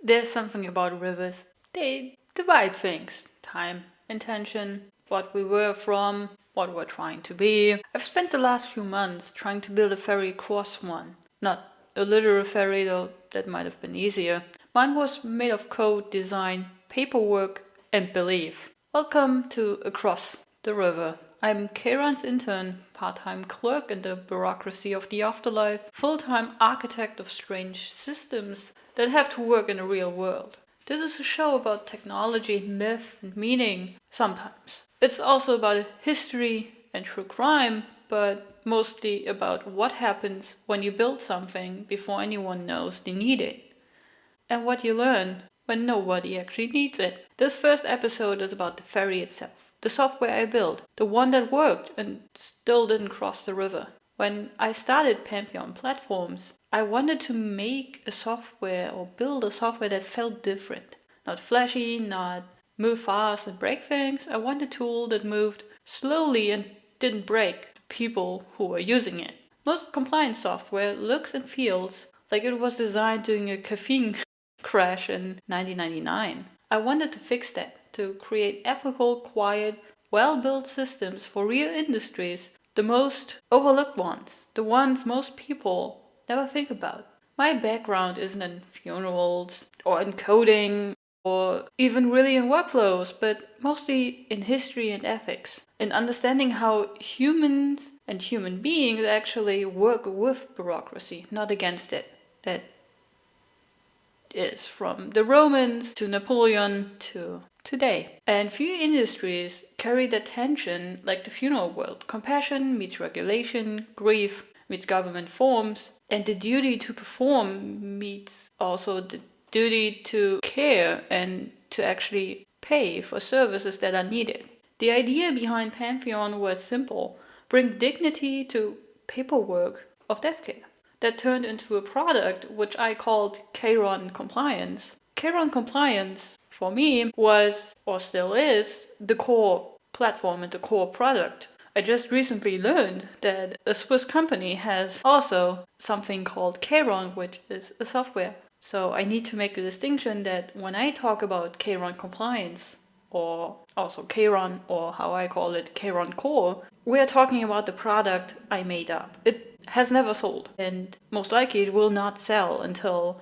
There's something about rivers. They divide things. Time, intention, what we were from, what we're trying to be. I've spent the last few months trying to build a ferry across one. Not a literal ferry, though that might have been easier. Mine was made of code, design, paperwork, and belief. Welcome to Across the River. I'm Charon's intern, part-time clerk in the bureaucracy of the afterlife, full-time architect of strange systems that have to work in the real world. This is a show about technology, myth, and meaning, sometimes. It's also about history and true crime, but mostly about what happens when you build something before anyone knows they need it. And what you learn when nobody actually needs it. This first episode is about the ferry itself, the software I built, the one that worked and still didn't cross the river. When I started Pantheon Platforms, I wanted to make a software or build a software that felt different. Not flashy, not move fast and break things. I wanted a tool that moved slowly and didn't break the people who were using it. Most compliance software looks and feels like it was designed during a caffeine crash in 1999. I wanted to fix that, to create ethical, quiet, well-built systems for real industries, the most overlooked ones, the ones most people never think about. My background isn't in funerals or in coding or even really in workflows, but mostly in history and ethics, in understanding how humans and human beings actually work with bureaucracy, not against it. That is from the Romans to Napoleon to today. And few industries carry that tension like the funeral world. Compassion meets regulation, grief meets government forms, and the duty to perform meets also the duty to care and to actually pay for services that are needed. The idea behind Pantheon was simple: bring dignity to paperwork of death care. That turned into a product which I called Charon Compliance. Charon Compliance, for me, was, or still is, the core platform and the core product. I just recently learned that a Swiss company has also something called Charon, which is a software. So I need to make the distinction that when I talk about Charon Compliance, or also Charon, or how I call it, Charon Core, we are talking about the product I made up. It has never sold, and most likely it will not sell until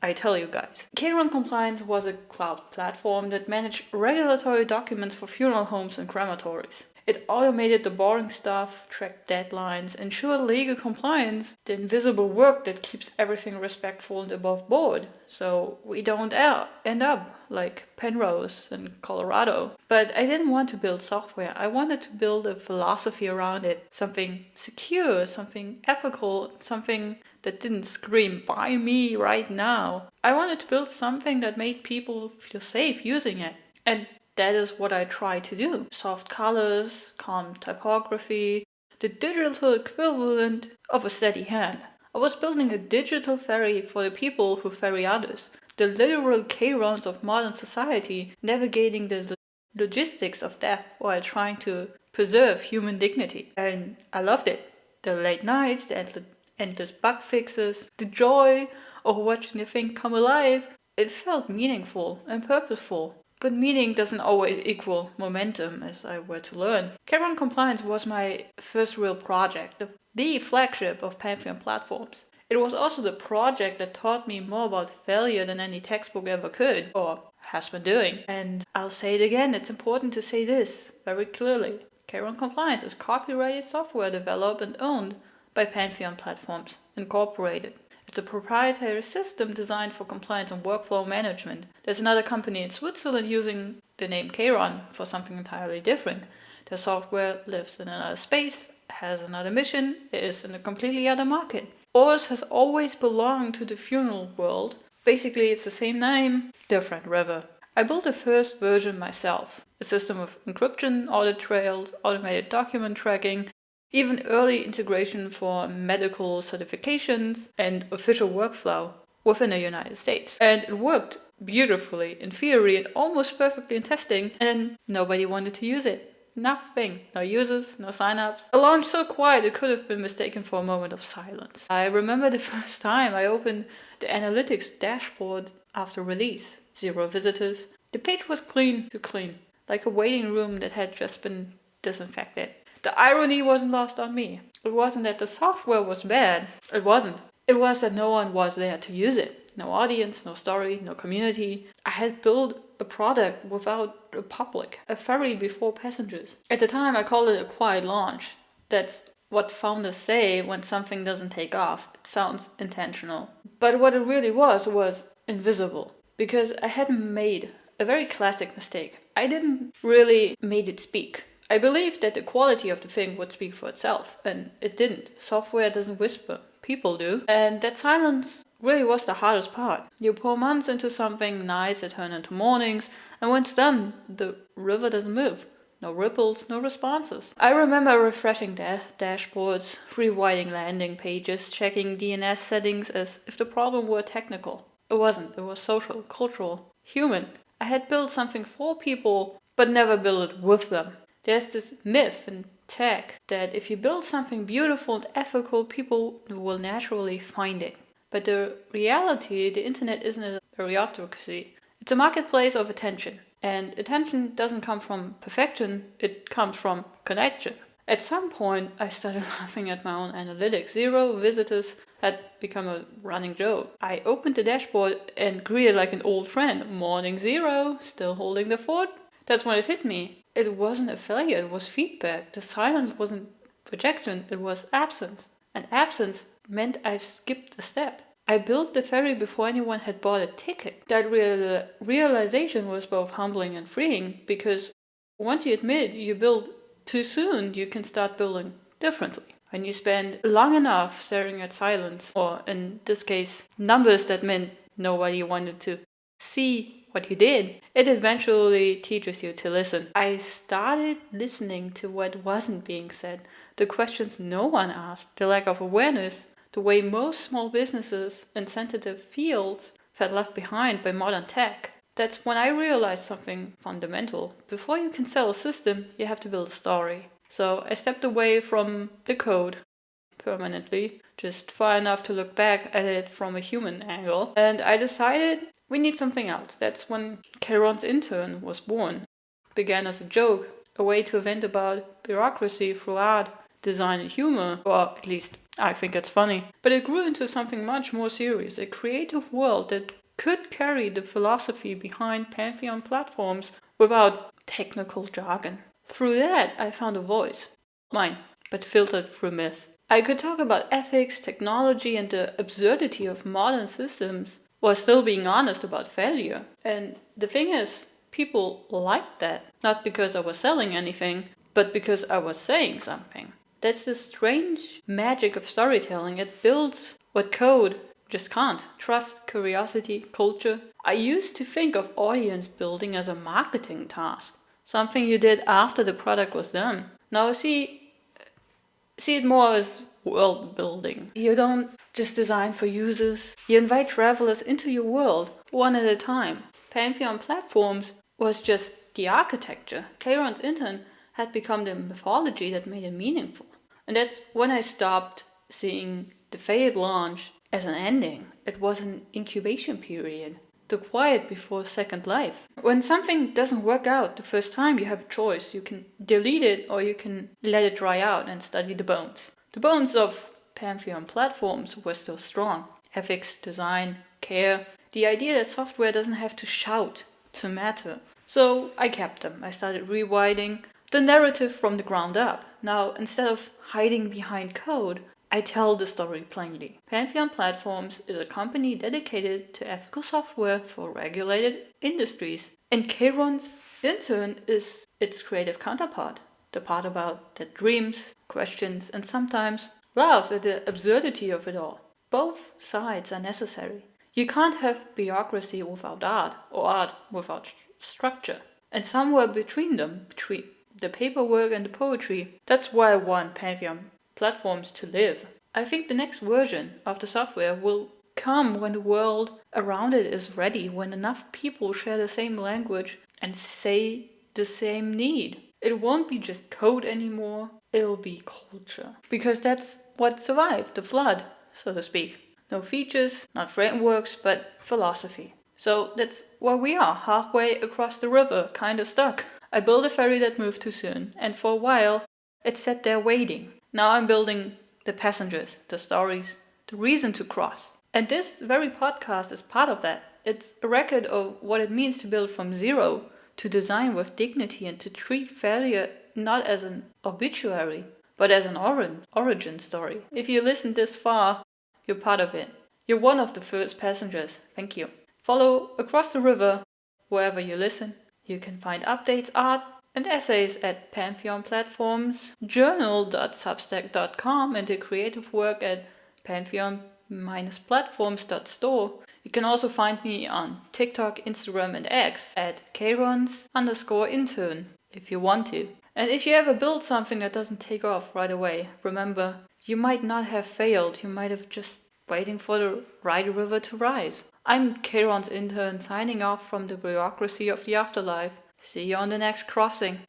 I tell you guys. Charon Compliance was a cloud platform that managed regulatory documents for funeral homes and crematories. It automated the boring stuff, tracked deadlines, ensured legal compliance, the invisible work that keeps everything respectful and above board, so we don't end up like Penrose in Colorado. But I didn't want to build software. I wanted to build a philosophy around it, something secure, something ethical, something that didn't scream, "Buy me right now." I wanted to build something that made people feel safe using it. And that is what I try to do. Soft colors, calm typography, the digital equivalent of a steady hand. I was building a digital ferry for the people who ferry others, the literal Charons of modern society, navigating the logistics of death while trying to preserve human dignity. And I loved it. The late nights, the endless bug fixes, the joy of watching the thing come alive. It felt meaningful and purposeful. But meaning doesn't always equal momentum, as I were to learn. Charon Compliance was my first real project, the flagship of Pantheon Platforms. It was also the project that taught me more about failure than any textbook ever could, or has been doing. And I'll say it again, it's important to say this very clearly. Charon Compliance is copyrighted software developed and owned by Pantheon Platforms Incorporated. It's a proprietary system designed for compliance and workflow management. There's another company in Switzerland using the name Charon for something entirely different. Their software lives in another space, has another mission, is in a completely other market. Ours has always belonged to the funeral world. Basically, it's the same name, different river. I built the first version myself. A system of encryption, audit trails, automated document tracking, even early integration for medical certifications and official workflow within the United States. And it worked beautifully in theory and almost perfectly in testing, and nobody wanted to use it. Nothing. No users, no signups. A launch so quiet it could have been mistaken for a moment of silence. I remember the first time I opened the analytics dashboard after release. 0 visitors. The page was clean to clean, like a waiting room that had just been disinfected. The irony wasn't lost on me. It wasn't that the software was bad. It wasn't. It was that no one was there to use it. No audience, no story, no community. I had built a product without a public, a ferry before passengers. At the time, I called it a quiet launch. That's what founders say when something doesn't take off. It sounds intentional. But what it really was invisible. Because I hadn't made a very classic mistake. I didn't really made it speak. I believed that the quality of the thing would speak for itself, and it didn't. Software doesn't whisper. People do. And that silence really was the hardest part. You pour months into something, nights that turn into mornings, and when it's done, the river doesn't move. No ripples, no responses. I remember refreshing dashboards, rewriting landing pages, checking DNS settings as if the problem were technical. It wasn't. It was social, cultural, human. I had built something for people, but never built it with them. There's this myth in tech that if you build something beautiful and ethical, people will naturally find it. But the reality, the internet isn't a bureaucracy. It's a marketplace of attention. And attention doesn't come from perfection, it comes from connection. At some point, I started laughing at my own analytics. 0 visitors had become a running joke. I opened the dashboard and greeted like an old friend. Morning 0, still holding the fort. That's when it hit me. It wasn't a failure, it was feedback. The silence wasn't rejection, it was absence. And absence meant I skipped a step. I built the ferry before anyone had bought a ticket. That realization was both humbling and freeing, because once you admit you build too soon, you can start building differently. When you spend long enough staring at silence, or in this case, numbers that meant nobody wanted to see what you did, it eventually teaches you to listen. I started listening to what wasn't being said, the questions no one asked, the lack of awareness, the way most small businesses in sensitive fields felt left behind by modern tech. That's when I realized something fundamental. Before you can sell a system, you have to build a story. So I stepped away from the code permanently, just far enough to look back at it from a human angle. And I decided we need something else. That's when Charon's Intern was born. It began as a joke, a way to vent about bureaucracy through art, design and humor, or at least I think it's funny. But it grew into something much more serious, a creative world that could carry the philosophy behind Pantheon Platforms without technical jargon. Through that, I found a voice. Mine, but filtered through myth. I could talk about ethics, technology, and the absurdity of modern systems, while still being honest about failure. And the thing is, people liked that. Not because I was selling anything, but because I was saying something. That's the strange magic of storytelling. It builds what code just can't. Trust, curiosity, culture. I used to think of audience building as a marketing task, something you did after the product was done. Now I see it more as world building. You don't just design for users. You invite travelers into your world, one at a time. Pantheon Platforms was just the architecture. Charon's Intern had become the mythology that made it meaningful. And that's when I stopped seeing the failed launch as an ending. It was an incubation period. The quiet before second life. When something doesn't work out the first time, you have a choice. You can delete it or you can let it dry out and study the bones. The bones of Pantheon Platforms were still strong. Ethics, design, care. The idea that software doesn't have to shout to matter. So I kept them. I started rewriting the narrative from the ground up. Now, instead of hiding behind code, I tell the story plainly. Pantheon Platforms is a company dedicated to ethical software for regulated industries. And Charon's Intern is its creative counterpart. The part about that dreams, questions, and sometimes laughs at the absurdity of it all. Both sides are necessary. You can't have bureaucracy without art, or art without structure. And somewhere between them, between the paperwork and the poetry, that's why I want Pantheon Platforms to live. I think the next version of the software will come when the world around it is ready, when enough people share the same language and say the same need. It won't be just code anymore, it'll be culture. Because that's what survived the flood, so to speak. No features, not frameworks, but philosophy. So that's where we are, halfway across the river, kinda stuck. I built a ferry that moved too soon, and for a while it sat there waiting. Now I'm building the passengers, the stories, the reason to cross. And this very podcast is part of that. It's a record of what it means to build from zero, to design with dignity, and to treat failure not as an obituary, but as an origin story. If you listened this far, you're part of it. You're one of the first passengers. Thank you. Follow Across the River wherever you listen. You can find updates, art, and essays at Pantheon Platforms, journal.substack.com, and the creative work at pantheon-platforms.store. You can also find me on TikTok, Instagram, and X at Charons_Intern if you want to. And if you ever build something that doesn't take off right away, remember, you might not have failed, you might have just waiting for the right river to rise. I'm Charon's intern signing off from the bureaucracy of the afterlife. See you on the next crossing.